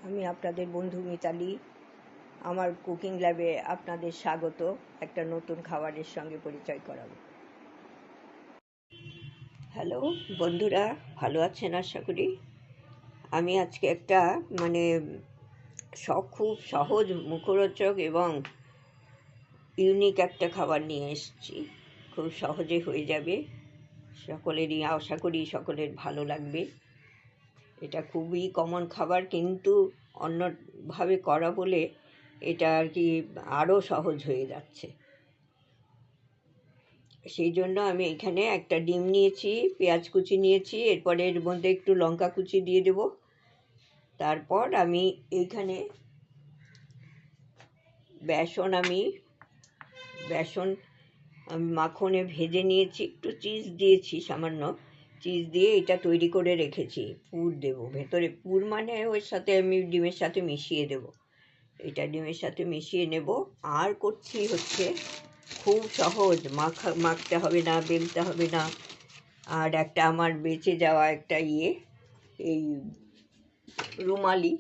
আমি আপনাদের বন্ধু মিতালি। আমার কুকিং ল্যাবে আপনাদের স্বাগত। একটা নতুন খাবারের সঙ্গে পরিচয় করাবো। হ্যালো বন্ধুরা, ভালো আছেন আশা করি। আমি আজকে একটা খুব সহজ, মুখরোচক এবং ইউনিক একটা খাবার নিয়ে এসেছি। খুব সহজে হয়ে যাবে, সকলেরই আশা করি সকলের ভালো লাগবে। এটা খুবই কমন খাবার, কিন্তু অন্যভাবে করা বলে এটা আর কি আরও সহজ হয়ে যাচ্ছে। সেই জন্য আমি এখানে একটা ডিম নিয়েছি, পেঁয়াজ কুচি নিয়েছি, এরপরে এর মধ্যে একটু লঙ্কা কুচি দিয়ে দেব। তারপর আমি এইখানে বেসন মাখনে ভেজে নিয়েছি, একটু চিজ দিয়েছি, সামান্য চিজ দিয়ে এটা তৈরি করে রেখেছি। পুর দেব ভেতরে, পুর মানে ওর সাথে আমি ডিমের সাথে মিশিয়ে দেব। এটা ডিমের সাথে মিশিয়ে নেব। আর করছি হচ্ছে খুব সহজ, মাখতে হবে না, বেলতে হবে না। আর একটা আমার বেঁচে যাওয়া একটা এই রুমালি,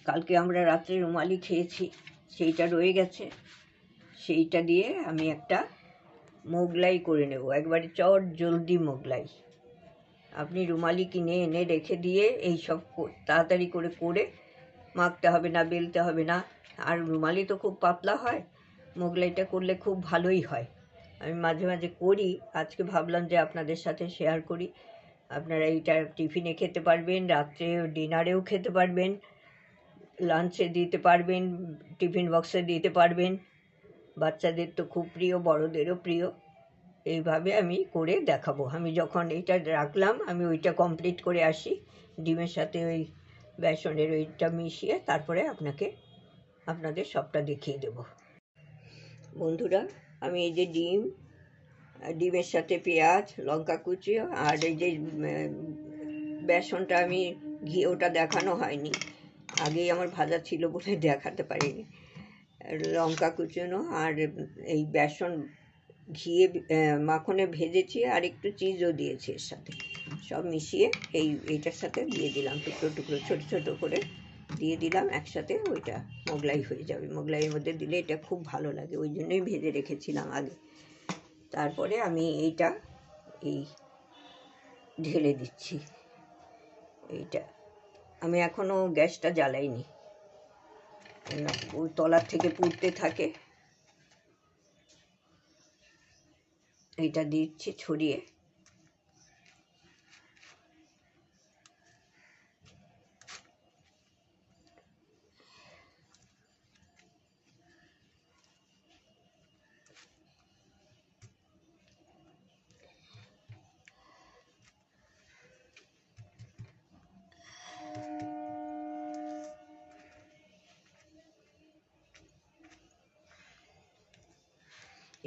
কালকে আমরা রাত্রে রুমালি খেয়েছি, সেইটা রয়ে গেছে। সেইটা দিয়ে আমি একটা মোগলাই করে নেব, একবারে চট জলদি মোগলাই। আপনি রুমালি কিনে এনে রেখে দিয়ে এইসব তাড়াতাড়ি করে মাখতে হবে না, বেলতে হবে না। আর রুমালি তো খুব পাতলা হয়, মোগলাইটা করলে খুব ভালোই হয়। আমি মাঝে মাঝে করি, আজকে ভাবলাম যে আপনাদের সাথে শেয়ার করি। আপনারা এইটা টিফিনে খেতে পারবেন, রাত্রে ডিনারেও খেতে পারবেন, লাঞ্চে দিতে পারবেন, টিফিন বক্সে দিতে পারবেন। বাচ্চাদের তো খুব প্রিয়, বড়োদেরও প্রিয়। এইভাবে আমি করে দেখাবো। আমি যখন এইটা রাখলাম, আমি ওইটা কমপ্লিট করে আসি, ডিমের সাথে ওই বেসনের ওইটা মিশিয়ে তারপরে আপনাদের সবটা দেখিয়ে দেব। বন্ধুরা, আমি এই যে ডিমের সাথে পেঁয়াজ, লঙ্কা কুচি আর এই যে বেসনটা আমি ওটা দেখানো হয়নি, আগেই আমার ভাজা ছিল বলে দেখাতে পারিনি। লঙ্কা কুচনো আর এই বেসন মাখনে ভেজেছি, আর একটু চিজও দিয়েছি এর সাথে। সব মিশিয়ে এইটার সাথে দিয়ে দিলাম, টুকরো টুকরো ছোট ছোট করে দিয়ে দিলাম একসাথে। ওইটা মোগলাই হয়ে যাবে। মোগলাইয়ের মধ্যে দিলে এটা খুব ভালো লাগে, ওই জন্যই ভেজে রেখেছিলাম আগে। তারপরে আমি এইটা ঢেলে দিচ্ছি। এইটা আমি এখনও গ্যাসটা জ্বালাইনি, ওই তলার থেকে পুড়তে থাকে। এইটা দিচ্ছি ছড়িয়ে।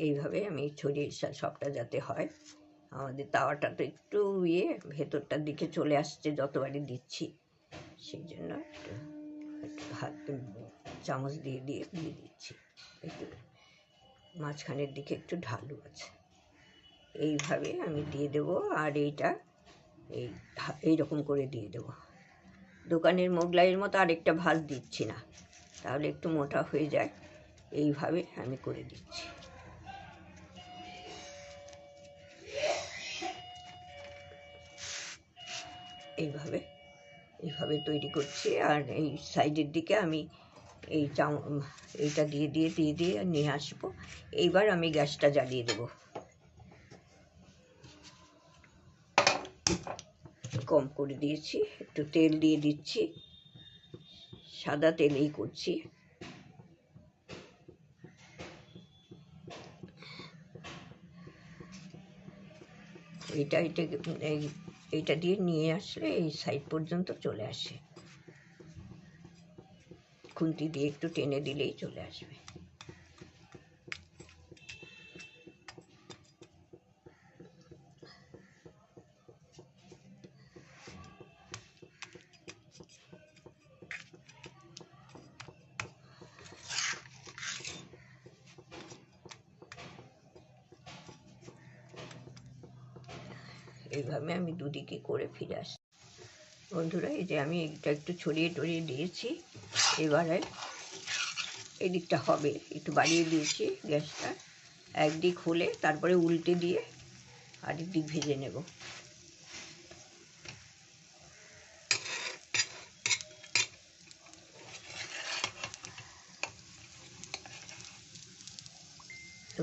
এইভাবে আমি ছড়িয়ে সবটা যাতে হয়। আমাদের তাওয়াটা তো একটু ভেতরটার দিকে চলে আসছে যতবারই দিচ্ছি, সেই জন্য একটু হাত চামচ দিয়ে দিচ্ছি। একটু মাঝখানের দিকে একটু ঢালু আছে, এইভাবে আমি দিয়ে দেবো। আর এইরকম করে দিয়ে দেবো। দোকানের মোগলাইয়ের মতো আরেকটা ভাঁজ দিচ্ছি না, তাহলে একটু মোটা হয়ে যায়। এইভাবে আমি করে দিচ্ছি। এইভাবে তৈরি করছি। আর এই সাইডের দিকে আমি এইটা দিয়ে নিয়ে আসবো। এইবার আমি গ্যাসটা জ্বালিয়ে দেব, কম করে দিয়েছি। একটু তেল দিয়ে দিচ্ছি, সাদা তেলেই করছি। এইটা দিয়ে নিয়ে আসলে এই সাইড পর্যন্ত চলে আসে, খুন্তি দিয়ে একটু টেনে দিলেই চলে আসবে। এইভাবে আমি দুদিকে করে ফিরে আসি। বন্ধুরা, এই যে আমি এটা একটু ছড়িয়ে টড়িয়ে দিয়েছি। এবারে এদিকটা হবে, একটু বাড়িয়ে দিয়েছি গ্যাসটা। একদিক হলে তারপরে উল্টে দিয়ে আরেক দিক ভেজে নেব।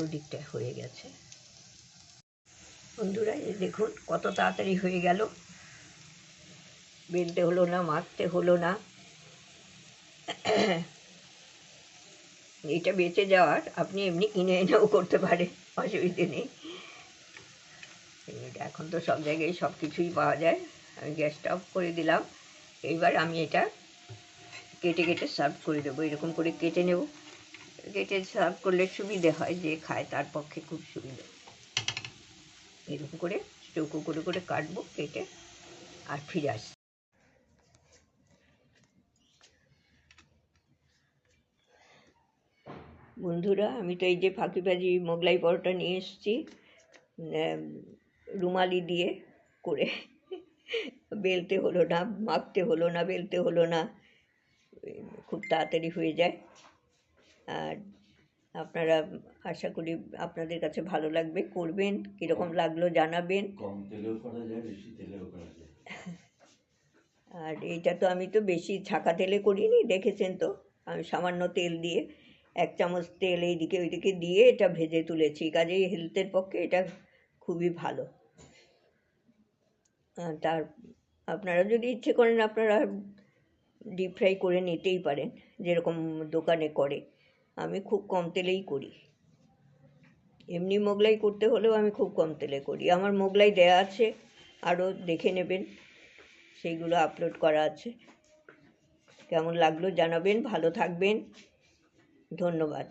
ওদিকটা হয়ে গেছে। বন্ধুরা, এই দেখুন কত তাড়াতাড়ি হয়ে গেল। বেলতে হলো না, মাখতে হলো না। এটা বেঁচে যাওয়ার আপনি এমনি কিনে এনেও করতে পারেন, অসুবিধে নেই। এখন তো সব জায়গায় সব কিছুই পাওয়া যায়। আমি গ্যাসটা অফ করে দিলাম। এইবার আমি এটা কেটে কেটে সার্ভ করে দেবো। এরকম করে কেটে নেব। কেটে সার্ভ করলে সুবিধে হয়, যে খায় তার পক্ষে খুব সুবিধে। এরকম করে চৌকো করে করে কাটবো, কেটে আর ফিরে আসছি। বন্ধুরা, আমি তো এই যে ফাঁকিবাজি মোগলাই পরোটা নিয়ে এসেছি, রুমালি দিয়ে করে। বেলতে হলো না, মাখতে হলো না, বেলতে হলো না, খুব তাড়াতাড়ি হয়ে যায়। আর আপনারা, আশা করি আপনাদের কাছে ভালো লাগবে, করবেন। কীরকম লাগলো জানাবেন। কম তেলেও করা যায়, বেশি তেলেও করা যায়। আর এইটা তো আমি তো বেশি ছাকা তেলে করিনি, দেখেছেন তো। আমি সামান্য তেল দিয়ে, 1 চামচ তেল এইদিকে ওইদিকে দিয়ে এটা ভেজে তুলেছি। কাজেই হেলথের পক্ষে এটা খুবই ভালো। তার আপনারা যদি ইচ্ছে করেন আপনারা ডিপ ফ্রাই করে নিতেই পারেন, যেরকম দোকানে করে। আমি খুব কম তেলেই করি। এমনি মোগলাই করতে হলেও আমি খুব কম তেলে করি। আমার মোগলাই দেয়া আছে, আরও দেখে নেবেন, সেইগুলো আপলোড করা আছে। কেমন লাগলো জানাবেন, ভালো থাকবেন, ধন্যবাদ।